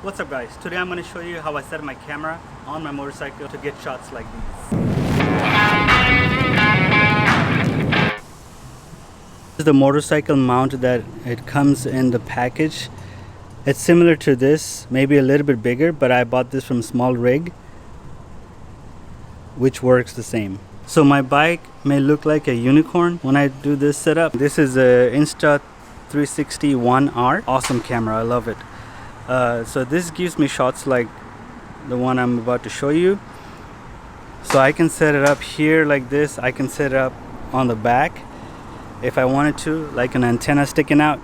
What's up guys, today I'm going to show you how I set my camera on my motorcycle to get shots like these. This is the motorcycle mount that it comes in the package. It's similar to this, maybe a little bit bigger, but I bought this from Small Rig, which works the same. So my bike may look like a unicorn when I do this setup. This is a Insta 360 1R. Awesome camera, I love it. So this gives me shots like the one I'm about to show you. So I can set it up here like this. I can set it up on the back if I wanted to, like an antenna sticking out.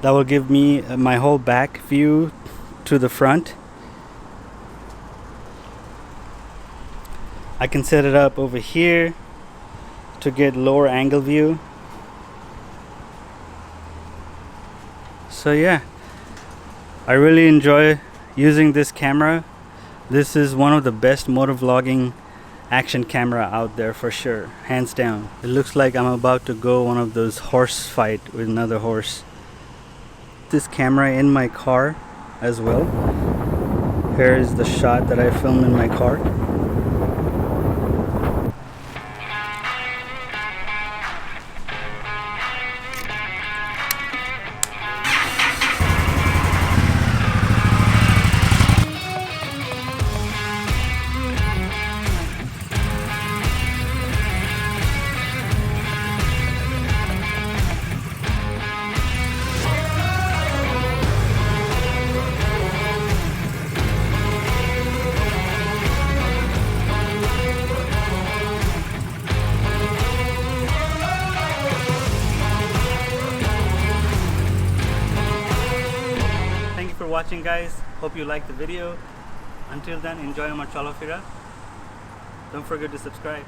That will give me my whole back view to the front. I can set it up over here to get lower angle view. So yeah, I really enjoy using this camera. This is one of the best motovlogging action camera out there for sure, hands down. It looks like I'm about to go one of those horse fight with another horse. This camera in my car as well. Here is the shot that I filmed in my car. For watching guys, hope you liked the video. Until then, enjoy your Marchalofira. Don't forget to subscribe.